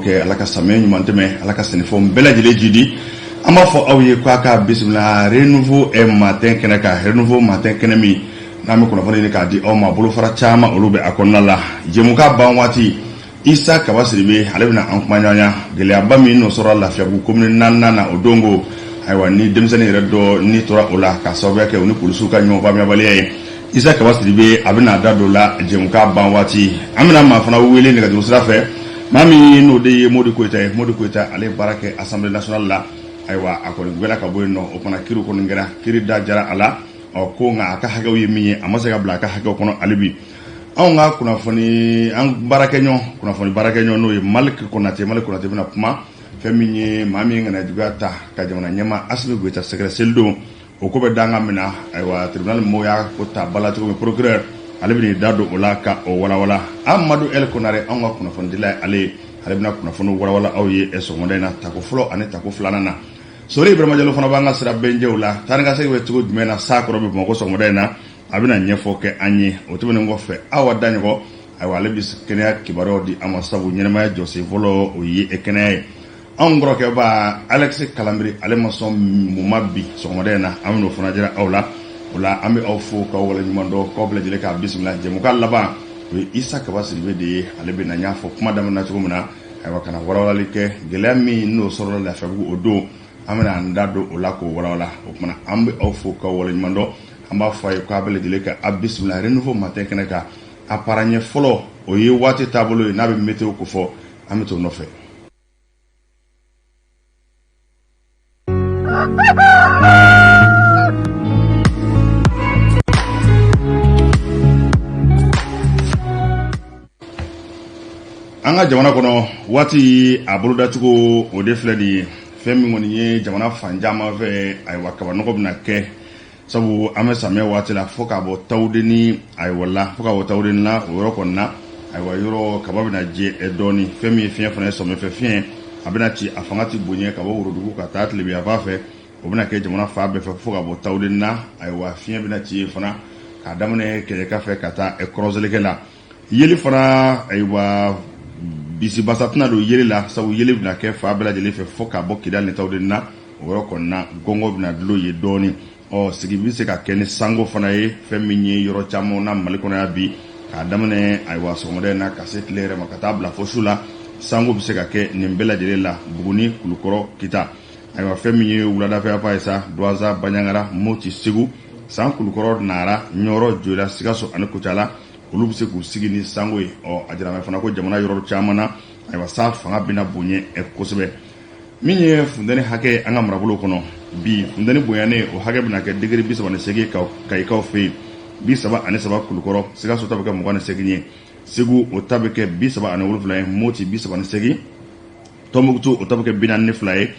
ke ala ka samɛ ɲuman tɛmɛ ala ka sɛnɛfɛnw bɛɛ lajɛlen jidi an b'a fɔ aw ye k'a ka bisimila renouveau matin kɛnɛ ka renouveau matin kɛnɛ min n'an bɛ kunnafoni ɲini k'a di aw ma bolofara caman olu bɛ a kɔnɔna la jɛmukan ban waati Isa Kaba Sidibe ale bɛna an kuma ɲɔgɔnya gɛlɛyaba min n'o sɔrɔ Lafiyabugu commune 4 na o dongo ayiwa ni denmisɛnnin yɛrɛ dɔ ni tora o la ka sababuya kɛ u ni polisiw ka ɲɔgɔn faamuyabaliya ye Isa Kaba Sidibe a bɛna da don la jɛmukan ban waati an bɛna maa fana wele nɛgɛjuru sira fɛ maa min n'o de ye Modi Koyita ye Modi Koyita ale baara kɛ Assemblée nationale la ayiwa a kɔni gwɛlɛ ka bɔ yen nɔ o fana kiri kɔni kɛra kiri da jara a la ko nka a ka hakɛw ye min ye a ma se ka bila a ka hakɛw kɔnɔ hali bi anw ka kunnafoni an baarakɛɲɔgɔn kunnafoni baarakɛɲɔgɔn n'o ye Malik Konate bɛna kuma fɛn min ye maa min kana juguya ta ka jamana ɲɛma Asimi Goyita sɛgɛrɛ selidon o ko bɛ danga min na ayiwa tribunal mɔgɔw y'a ko ta bala cogo min procureur ale bɛna da don o la ka o walawala Amadu El Konare anw ka kunnafoni dila ale bɛna kunnafoni walawala aw ye sɔgɔmada in na tako fɔlɔ ani tako filanan na Sori Ibrahima Jalo fana b'an ka sira bɛnjɛw la taa ka segin bɛ cogo jumɛn na saa kɔrɔ bɛ Bamakɔ sɔgɔmada in na a bɛna ɲɛfɔ kɛ an ye o tɛmɛnen kɔfɛ awa daɲɔgɔn ayiwa ale bɛ kɛnɛya kibaruyaw di an ma sabu ɲɛnɛmaya jɔsen fɔlɔ o ye kɛnɛya ye anw kɔrɔkɛba Alex Kalambiri ale ma sɔn mun ma bi sɔgɔmada in na an bɛn'o fana jira aw la o la an bɛ aw fo k'aw waleɲuman dɔn k'aw bɛɛ lajɛlen k'a bisimila jɛmukan laban o ye Isa Kaba Sidibe de ye ale bɛ na ɲ'a fɔ kuma daminɛ na cogo min na ayiwa kana walawalali kɛ gɛlɛya min n'o sɔrɔla Lafiyabugu o don an bɛna an da don o la k'o walawala o kumana an bɛ aw fo k'aw waleɲuman dɔn an b'a fɔ a ye k'a bɛɛ lajɛlen ka a bisimila renouveau matin kɛnɛ kan a paraɲɛ fɔlɔ o ye waati taabolo ye n'a bɛ météo ko fɔ an bɛ t'o nɔfɛ an ka jamana kɔnɔ waati a bolodacogo o de filɛ nin ye fɛn min kɔni ye jamana fan caman fɛ ayiwa kabanɔgɔ bɛna kɛ sabu an bɛ samiyɛ waati la fo k'a bɔ tawudeni ayiwa la fo k'a bɔ tawudeni la o yɔrɔ kɔni na ayiwa yɔrɔ kaba bɛna jɛ dɔɔni fɛn min ye fiɲɛ fana ye sɔmɛfɛ fiɲɛ a bɛna ci a fanga ti bonya ka bɔ worodugu ka taa tilebiyanfan fɛ o bɛna kɛ jamana fan bɛɛ fɛ fo ka bɔ tawudeni na ayiwa fiɲɛ bɛna ci fana k'a daminɛ kɛɲɛka fɛ ka taa kɔrɔselikɛ la yeli fana ayiwa bisibasa tɛna don yeli la sabu yeli bɛna kɛ fa bɛɛ lajɛlen fɛ fo ka bɔ Kidali ni tawudeni na o yɔrɔ kɔni na gɔngɔ bɛna dulon ye dɔɔni sigi bɛ se ka kɛ ni sango fana ye fɛn min ye yɔrɔ caman na Mali kɔnɔ yan bi k'a daminɛ ayiwa sɔgɔmada in na ka se tile yɛrɛ ma ka taa bila fo su la sango bɛ se ka kɛ nin bɛɛ lajɛlen la Buguni Kulukɔrɔ Kita ayiwa fɛn min ye wuladafɛyafa ye sa Douaza Baɲangara Moti Segu San Kulukɔrɔ Nara Ɲɔrɔ Joyila Sikaso ani Kucala olu bɛ se k'u sigi ni sango ye a jira fana ko jamana yɔrɔ caman na ayiwa sa fanga bɛna bonya kosɛbɛ min ye funtɛni hakɛ an ka marabolo kɔnɔ bi funtɛni bonyanen o hakɛ bɛna kɛ degré 38 Kayikaw fɛ yen 37 Kulukɔrɔ Sikaso ta bɛ kɛ 28 ye Segu o ta bɛ kɛ 37 ye Moti 38 Tɔnbukutu o ta bɛ kɛ 42 ye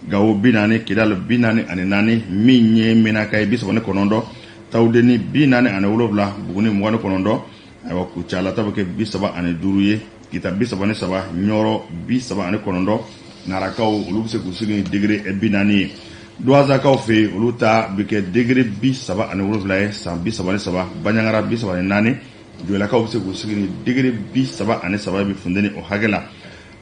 Gawo 40 Kidali 44 min ye Menaka ye 39 Tawudeni 47 Buguni 29 ayiwa Kucala ta bɛ kɛ 35 ye Kita 33 Ɲɔrɔ 39 Narakaw olu bɛ se k'u sigi degré 40 ye Douazakaw fɛ olu ta bɛ kɛ degré 37 ye San 33 Baɲangara 34 Joyilakaw bɛ se k'u sigi degré 33 bɛ funtɛni o hakɛ la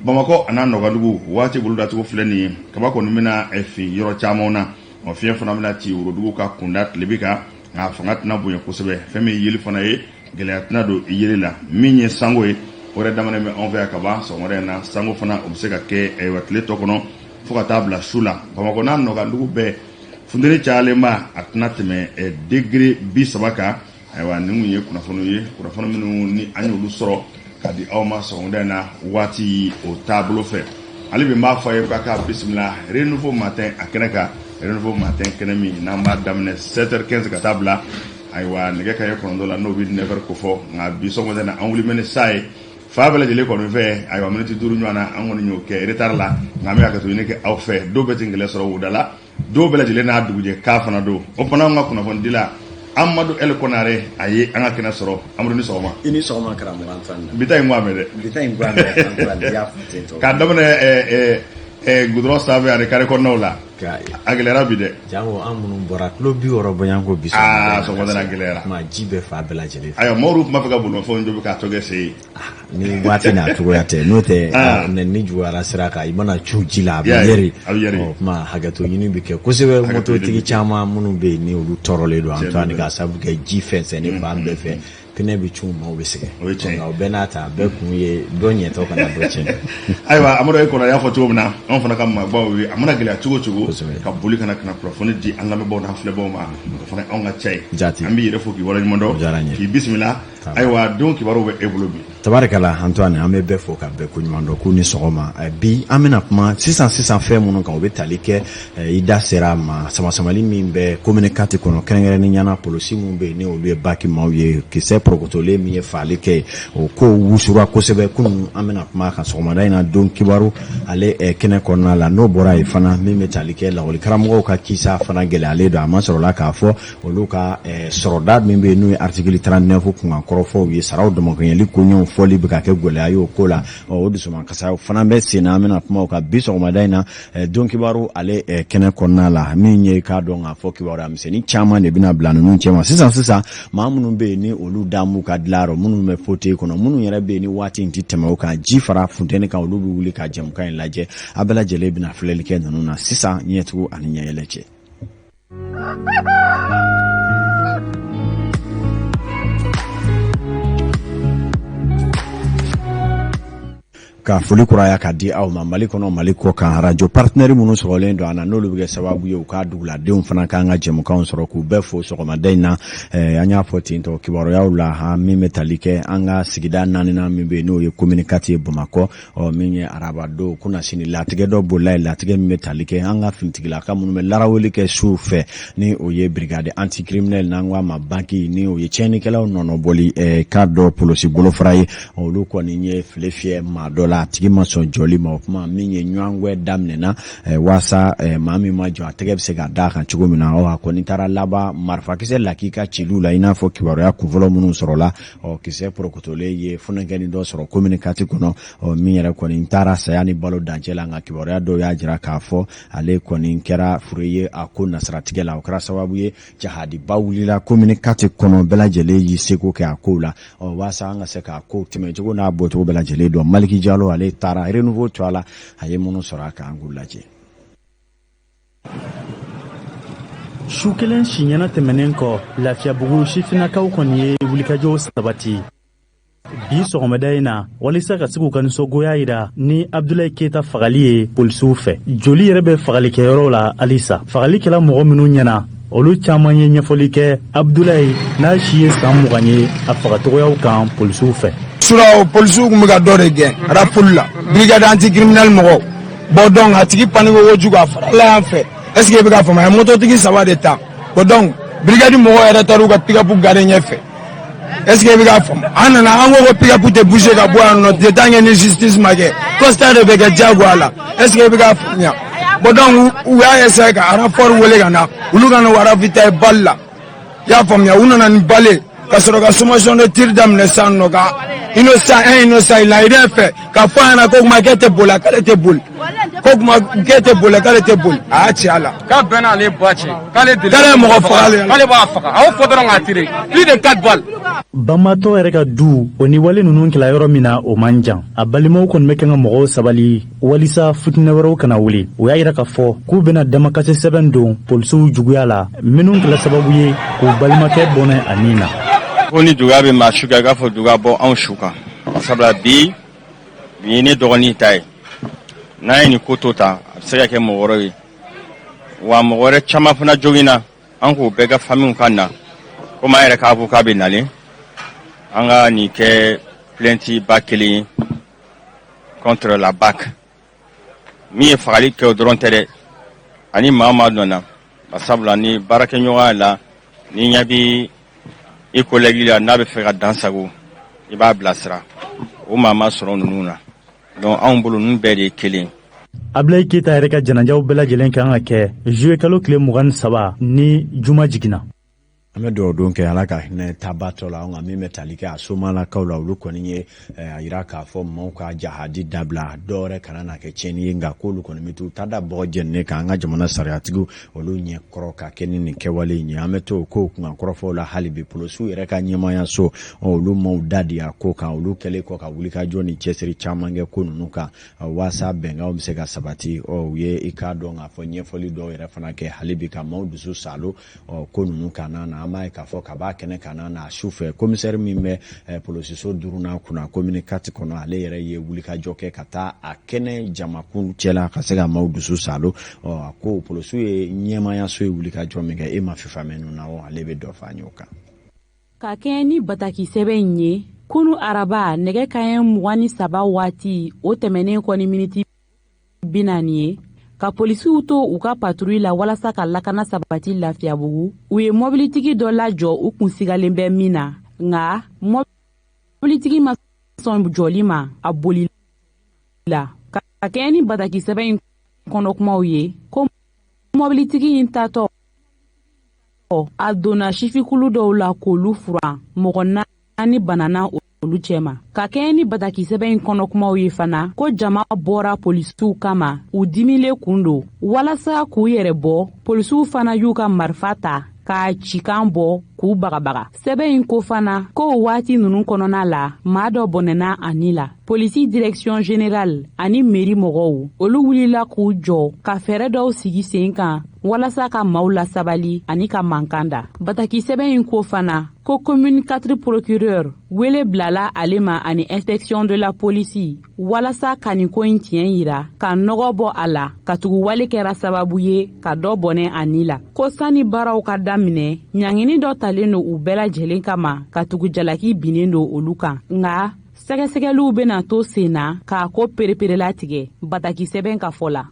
Bamakɔ a n'a Nɔgadugu waati bolodacogo filɛ nin ye kaba kɔni bɛna fin yɔrɔ caman na fiɲɛ fana bɛna ci worodugu ka kunda tilebin kan nka fanga tɛna bonya kosɛbɛ fɛn min ye yeli fana ye gɛlɛya tɛna don yeli la min ye sango ye o yɛrɛ daminɛ bɛ anw fɛ yan ka ban sɔgɔmada in na sango fana o bɛ se ka kɛ ayiwa tile tɔ kɔnɔ fo ka taa bila su la Bamakɔ n'a Nɔgadugu bɛɛ funtɛni cayalenba a tɛna tɛmɛ degré 30 kan ayiwa nin kun ye kunnafoni minnu ni an y'olu sɔrɔ ka di aw ma sɔgɔmada in na waati o taabolo fɛ hali bi n b'a fɔ a ye k'a ka bisimila renouveau matin a kɛnɛ kan renouveau matin kɛnɛ min n'an b'a daminɛ 7h15 ka taa bila ayiwa nɛgɛ kaɲɛ 9 la n'o bɛ 9h ko fɔ nka bi sɔgɔmada in na an wuli bɛ ni sa ye fa bɛɛ lajɛlen kɔni fɛ ayiwa miniti 5 ɲɔgɔn na an kɔni y'o kɛ retard la nka an bɛ hakɛto ɲini kɛ aw fɛ dɔw bɛ ten gɛlɛn sɔrɔ wuda la dɔw bɛɛ lajɛlen n'a dugujɛ k'a fana don o fana an ka kunnafoni dila Amadu El Konare a ye an ka kɛnɛ sɔrɔ Amadu ni sɔgɔma i ni sɔgɔma karamɔgɔ Antoine bi ta in ko a mɛn dɛ bi ta in ko a mɛn Antoine y'a fɔ ten tɔ k'a daminɛ goudron sanfɛ ani carré kɔnɔnaw la a gɛlɛyara bi dɛ jango an minnu bɔra tulo 60 bɔɲanko bi sɔgɔmada gɛlɛyara ma ji bɛɛ fa bɛɛ lajɛlen ayiwa Mɔriw tun b'a fɛ ka bolimafɛnw jɔ k'a tɔ kɛ se ye ni waati n'a cogoya tɛ n'o tɛ ni juguyara sira kan i mana cu ji la a bɛ yɛrɛ kuma hakɛto ɲini bɛ kɛ kosɛbɛ mototigi caman minnu bɛ yen ni olu tɔɔrɔlen don an to ani ka sababu kɛ ji fɛnsɛnni fan bɛɛ fɛ pinɛ bɛ cun maaw bɛ sɛgɛn o bɛɛ n'a ta bɛɛ kun ye dɔ ɲɛtɔ kana dɔ tiɲɛ ayiwa Amadu e kɔnɔ y'a fɔ cogo min na anw fana ka maabaw ye a mana gɛlɛya cogo cogo ka boli kana kunnafoni di an lamɛnbaaw n'an filɛbaaw ma o fana anw ka cɛ ye an b'i yɛrɛ fo k'i waleɲuman dɔn k'i bisimila ayiwa don kibaruw bɛ e bolo bi tabarikala Antoine an bɛ bɛɛ fo ka bɛɛ koɲuman dɔn k'u ni sɔgɔma bi an bɛna kuma sisan fɛn minnu kan o bɛ tali kɛ i da sera ma samasamali min bɛ communiqué kɔnɔ kɛrɛnkɛrɛnnen ɲana polisi min bɛ yen ni olu ye baki maaw ye kisɛ porokotolen min ye faali kɛ o ko wusura kosɛbɛ kunun an bɛna kuma kan sɔgɔmada in na don kibaru ale kɛnɛ kɔnɔna la n'o bɔra yen fana min bɛ tali kɛ lakɔli karamɔgɔw ka kisa fana gɛlɛyalen don a ma sɔrɔla k'a fɔ olu ka sɔrɔda min bɛ yen n'o ye article 39 kunkan kɔrɔfɔw ye saraw damakɛɲɛli koɲɛw fɔli bɛ ka kɛ gɛlɛya ye o ko la o dusuman kasa fana bɛ sen na an bɛna kuma o kan bi sɔgɔmada in na don kibaru ale kɛnɛ kɔnɔna la min ye k'a dɔn k'a fɔ kibaru misɛnnin caman de bɛna bila ninnu cɛ ma sisan maa minnu bɛ yen ni olu damu ka dilayɔrɔ minnu bɛ fote kɔnɔ minnu yɛrɛ bɛ yen ni waati in tɛ tɛmɛ o kan ji fara funtɛni kan olu bɛ wuli ka jɛmukan in lajɛ a bɛɛ lajɛlen bɛna filɛli kɛ ninnu na sisan ɲɛtugu ani ɲɛyɛlɛ cɛ. ka foli kuraya ka di aw ma Mali kɔnɔ Mali kɔ kan radio partenaire minnu sɔgɔlen don ana n'olu bɛ kɛ sababu ye u ka duguladenw fana kan ka jɛmukanw sɔrɔ k'u bɛɛ fo sɔgɔmada in na an y'a fɔ ten tɔ kibaruyaw la min bɛ tali kɛ an ka sigida naaninan min bɛ yen n'o ye communiqué Bamakɔ min ye arabadon kunna sini latigɛ dɔ bolila latigɛ min bɛ tali kɛ an ka finitigilaka minnu bɛ laraweli kɛ su fɛ ni o ye brigade anticriminel n'an ko a ma banki ni o ye tiɲɛnikɛlaw nɔnɔbɔli ka dɔ polisi bolofara ye olu kɔni ye file fiyɛ maa dɔ la a tigi ma sɔn jɔli ma o kuma min ye ɲɔgɔngwɛ daminɛna waasa maa min ma jɔ a tɛgɛ bɛ se ka da kan cogo min na a kɔni taara laban marifakisɛ lak'i ka ciliw la i n'a fɔ kibaruya kunfɔlɔ minnu sɔrɔla kisɛ porokotolen ye funankɛni dɔ sɔrɔ communiqué kɔnɔ min yɛrɛ kɔni taara saya ni balo dancɛ la nka kibaruya dɔw y'a jira k'a fɔ ale kɔni kɛra fure ye a ko nasaratigɛ la o kɛra sababu ye jahadiba wulila communiqué kɔnɔ bɛɛ lajɛlen y'i seko kɛ a kow la waasa an ka se k'a ko tɛmɛcogo n'a bɔcogo bɛɛ lajɛlen dɔn Maliki Jalo ale taara renouveau to ala a ye minnu sɔrɔ a kan k'u lajɛ. Su kelen siɲɛna tɛmɛnen kɔ Lafiyabugu sifinnakaw kɔni ye wulikajɔw sabati bi sɔgɔmada in na walisa ka se k'u ka nisɔngoya yira ni Abdulaye Keyita fagali ye polisiw fɛ joli yɛrɛ bɛ fagalikɛyɔrɔ la halisa fagali kɛla mɔgɔ minnu ɲɛna olu caman ye ɲɛfɔli kɛ Abdulaye n'a si ye san 20 ye a fagatogoyaw kan polisiw fɛ. Sura polisiw kun bɛ ka dɔ de gɛn rapol la brigade anticriminel mɔgɔw bon donc a tigi paniko kojugu a farala yan fɛ est ce que i bɛ ka faamu a ye mototigi 3 de ta bon donc brigade mɔgɔw yɛrɛ taara u ka pick-up garder ɲɛfɛ est ce que i bɛ ka faamu an nana an ko pick-up tɛ bouger ka bɔ yan nɔ de tant que ni justice ma kɛ constat de bɛ kɛ diyagoya la est ce que i bɛ ka faamuya bon donc u y'a essayer ka rapport wele ka na olu ka na wara vita balle la i y'a faamuya u nana ni balle ka sɔrɔ ka sommation de tir daminɛ sisan nɔ ka innocent il a rien fait ka fɔ a ɲɛna ko kuma k'e tɛ boli k'ale tɛ boli ko kuma k'e tɛ boli k'ale tɛ boli a y'a ci a la k'a bɛn n'ale ba cɛ k'ale ye mɔgɔ faga k'ale b'a faga a y'o fɔ dɔrɔn k'a tire plus de 4 balles. Banbatɔ yɛrɛ ka du o ni wale ninnu kɛla yɔrɔ min na o man jan a balimaw kɔni bɛ kɛ ka mɔgɔw sabali walisa fitinɛ wɛrɛw kana wuli o y'a yira k'a fɔ k'u bɛna damakasi sɛbɛn don polisiw juguya la minnu kɛla sababu ye k'u balimakɛ bɔnɛ a nin na. ko ni juguya bɛ maa su kan i k'a fɔ juguya bɔ anw su kan sabula bi ye ne dɔgɔnin ta ye n'a ye nin ko to ta a bɛ se ka kɛ mɔgɔ wɛrɛ ye wa mɔgɔ wɛrɛ caman fana joginna an k'o bɛɛ ka famille ka na komi an yɛrɛ k'a fɔ k'a bɛ nalen an ka nin kɛ plainte ba kelen ye contre la BAC min ye fagali kɛ o dɔrɔn tɛ dɛ ani maa maa dɔnna sabula ni baarakɛɲɔgɔnya la ni ɲɛ bɛ i collègue la n'a bɛ fɛ ka dan sago i b'a bilasira o maa ma sɔrɔ ninnu na donc anw bolo ninnu bɛɛ de ye kelen. Abdulaye Keyita yɛrɛ ka janajaw bɛɛ lajɛlen kan ka kɛ juillet kalo tile 23 ni juma jiginna. Ame do don ke alaka ne tabato la nga mi metalike asoma la kaula ulu koni ye ayira ka fo mo ka jahadi dabla dore kana na ke cheni nga kulu koni mitu tada boje ne ka nga jamana sariatigu olu nye kro ka keni ni kewale nye ame to ko nga krofo la halibi polosu ere ka nyema ya so olu mo dadi ya ko ka olu kele ko ka wulika joni chesiri chamange kunu nuka wasa benga o msega sabati o ye ikado nga fo nye foli do ere fana ke halibi ka mo dusu salo o kunu nuka na ama ka fo ka ba kene kana na shufe commissaire mime polosiso duruna kuna communicate kono ale yere ye wulika joke kata akene jamakun chela kasega maudusu salo ko polosu ye nyema ya so wulika jomega e mafifa menu na o alebe do fanyoka ka keni bataki sebenye kunu araba nege kayen mwani saba wati o temene koni miniti binanie ka polisiw to u ka patrouille la walasa ka lakana sabati Lafiabugu u ye mobilitigi dɔ lajɔ u kun sigalen bɛ min na nga mobilitigi ma sɔn jɔli ma a boli la ka kɛɲɛ ni bataki sɛbɛn in kɔnɔkumaw ye ko mobilitigi in tatɔ a donna sifikulu dɔw la k'olu furan mɔgɔ 4 banana olu cɛma ka kɛɲɛ ni bataki sɛbɛn in kɔnɔkumaw ye fana ko jama bɔra polisiw kama u dimile kun don walasa k'u yɛrɛ bɔ polisiw fana y'u ka marifa ta k'a cikan bɔ k'u bagabaga sɛbɛn in ko fana ko waati nunu kɔnɔna la maa dɔ bɔnɛna ani la polisi direction générale ani mairie mɔgɔw olu wulila k'u jɔ ka fɛɛrɛ dɔw sigi sen kan walasa ka maaw lasabali ani ka mankanda bataki sɛbɛn in ko fana ko commune 4 procureur wele bilala ale ma ani inspection de la police walasa ka nin ko in tiɲɛ yira ka nɔgɔ bɔ a la ka tugu wale kɛra sababu ye ka dɔ bɔnɛ ani la ko sani baaraw ka daminɛ ɲangini dɔ talen do u bɛɛ lajɛlen kama ka tugu jalaki binnen do olu kan nga sɛgɛsɛgɛliw bena to sen na k'a ko pereperela tigɛ bataki sɛbɛn ka fɔ la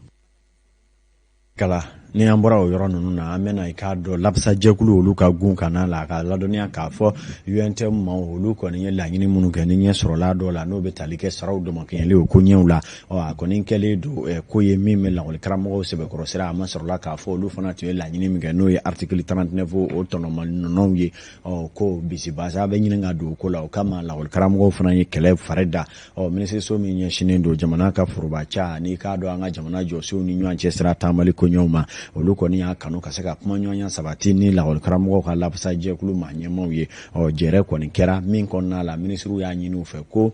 kala ni an bɔra o yɔrɔ ninnu na an bɛna i k'a dɔn labisa jɛkulu olu ka gun kana la ka ladɔnniya k'a fɔ UNTM ma olu kɔni ye laɲini minnu kɛ ni ɲɛ sɔrɔla dɔ la n'o bɛ tali kɛ saraw dɔmɔkɛɲɛli o ko ɲɛw la a kɔni kɛlen don ko ye min bɛ lakɔli karamɔgɔw sɛbɛkɔrɔsira a ma sɔrɔla k'a fɔ olu fana tun ye laɲini min kɛ n'o ye article 39 o tɔnɔmaninɔnɔw ye ko bisibasa bɛ ɲini ka don o ko la o kama lakɔli karamɔgɔw fana ye kɛlɛ fari da minisiriso min ɲɛsinnen don jamana ka forobaca n'i k'a dɔn an ka jamana jɔsenw ni ɲɔgɔn cɛ sira taamali ko ɲɛw ma olu kɔni y'a kanu ka se ka kuma ɲɔgɔnya sabati ni lakɔli karamɔgɔw ka labisa jɛkulu maa ɲɛmaw ye jɛrɛ kɔni kɛra min kɔnɔna la minisiriw y'a ɲini u fɛ ko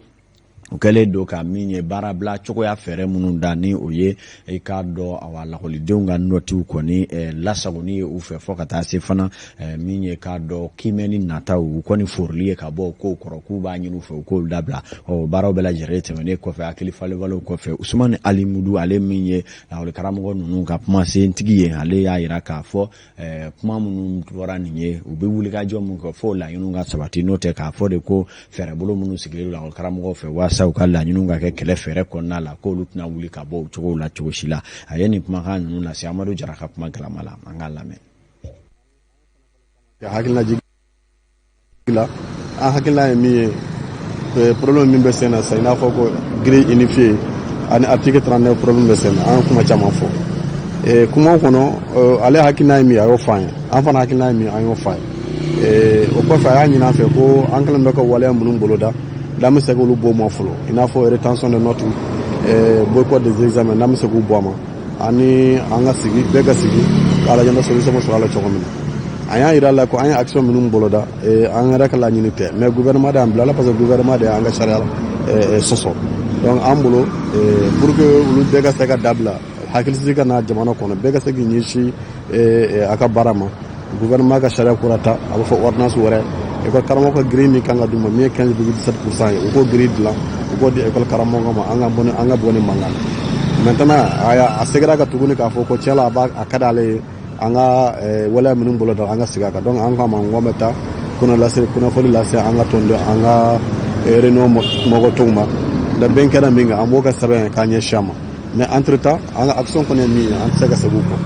o kɛlen don ka min ye baara bila cogoya fɛɛrɛ minnu da ni o ye i k'a dɔn awa lakɔlidenw ka nɔtiw kɔni lasagoni ye u fɛ fɔ ka taa se fana min ye k'a dɔn kimɛni nataw u kɔni forili ye ka bɔ kow kɔrɔ k'u b'a ɲini u fɛ u k'olu dabila baaraw bɛɛ lajɛlen tɛmɛnen kɔfɛ hakili falenfalew kɔfɛ Usumani Alimudu ale min ye lakɔli karamɔgɔ ninnu ka kumasentigi ye ale y'a yira k'a fɔ kuma minnu fɔra nin ye u bɛ wulikajɔ min kɛ fo laɲiniw ka sabati n'o tɛ k'a fɔ de ko fɛɛrɛbolo minnu sigilen lakɔli karamɔgɔw fɛ sa u ka laɲiniw ka kɛ kɛlɛ fɛɛrɛ kɔnɔna la k'olu tɛna wuli ka bɔ o cogow la cogo si la a ye nin kumakan ninnu lase Amadu Jara ka kuma galama la an k'a lamɛn. hakilina jigi la an hakilina ye min ye problème min bɛ sen na sa i n'a fɔ ko grille unifiée ani article 39 problème bɛ sen na an kuma caman fɔ kumaw kɔnɔ ale hakilina ye min a y'o fɔ an ye an fana hakilina ye min an y'o fɔ a ye o kɔfɛ a y'a ɲini an fɛ ko an kɛlen bɛ ka waleya minnu boloda n'an bɛ se k'olu bɔ o ma fɔlɔ i n'a fɔ rétention de notes boycott des examens n'an bɛ se k'u bɔ a ma ani an ka sigi bɛɛ ka sigi k'a lajɛ n bɛ solution sɔrɔ a la cogo min na an y'a yira a la ko an ye action minnu boloda an yɛrɛ ka laɲini tɛ mais gouvernement de y'an bila la parce que gouvernement de y'an ka sariya sɔsɔ donc an bolo pour que olu bɛɛ ka se ka dabila hakilisigi ka na jamana kɔnɔ bɛɛ ka se k'i ɲɛsin a ka baara ma gouvernement ka sariya kura ta a bɛ fɔ ordonnance wɛrɛ école karamɔgɔ ka grille min kan ka d'u ma min ye 15,17% ye u k'o grille dilan u k'o di école karamɔgɔ ma an ka bɔ ni mankan na maintenant a seginna ka tuguni k'a fɔ ko cɛ la a ka d'ale ye an ka waleya minnu bolo da an ka sigi a kan donc an k'a ma n ko an bɛ taa kunnafoni lase an ka tɔnden an ka réunion mɔgɔ tɔw ma da bɛn kɛra min kan an b'o ka sɛbɛn k'a ɲɛsin a ma mais entre temps an ka action kɔni ye min ye an tɛ se ka segin o kɔ.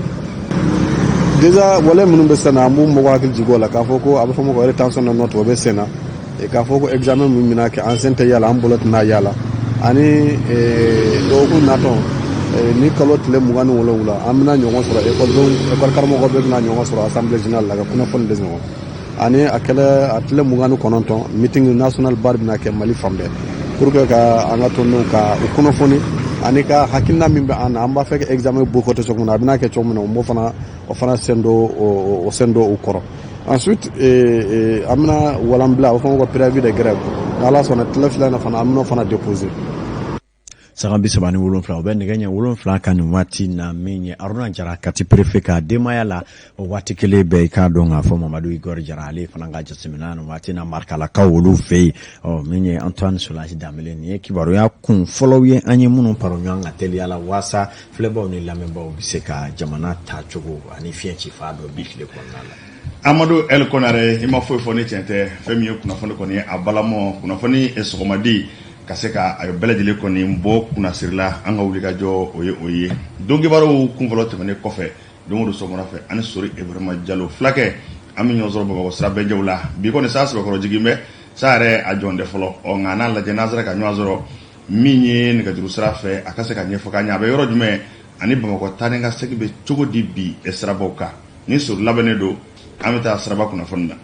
Déjà wale minnu bɛ sen na an b'u mɔgɔ hakili jigin o la k'a fɔ ko a bɛ fɔ ma ko rétention de notes o bɛ sen na k'a fɔ ko examen min bɛna kɛ an sen tɛ yala an bolo tɛna yala ani dɔgɔkun natɔ ni kalo tile 27 an bɛna ɲɔgɔn sɔrɔ école karamɔgɔ bɛɛ bɛna ɲɔgɔn sɔrɔ assemblée générale la ka kunnafoni di ɲɔgɔn ani akala atle muganu kononton meeting national bar bina ke Mali fambe pour que ka anga tonno ka ukunofoni ani ka hakilna mimbe ana amba feke examen bu ko to sokuna bina ke chomno mo fana o fana sendo o sendo o koro. Ensuite amna walambla o fana ko préavis de grève ala sona tlefla na fana amno fana déposer Sagambi sabani wolonfla o ben nganya wolonfla kan wati na menye Aruna Jara kati prefet ka demaya la wati kele be ka donga fo Mamadou Igor Jara ale fana nga jasimina no wati na marka la ka wolu fe o menye Antoine Solange Damele ni kibaru ya kun follow ye anye munu paro nyanga teli ala wasa flebo ni lamemba obiseka jamana ta chogo ani fienchi fado bikle konala Amadou El Konare ima foi foni tente femi kuna foni koni abalamo kuna foni esomadi kaseka ayo beledile koni mbo kuna sirla anga wulika jo oye dongi baro kunfolo temene kofe dongo so mona fe ani sori Ibrahima Diallo flake ami nyozoro baba srabe jawla bi ko ne sas be ko jigime sare a jonde folo o ngana la jenazara ka nyozoro minye ne ka juru srafe akaseka nyefo ka nyabe yoro jume ani bama ko tanenga sekibe chogo dibi esraboka ni sur labene do amita sraba kuna fonda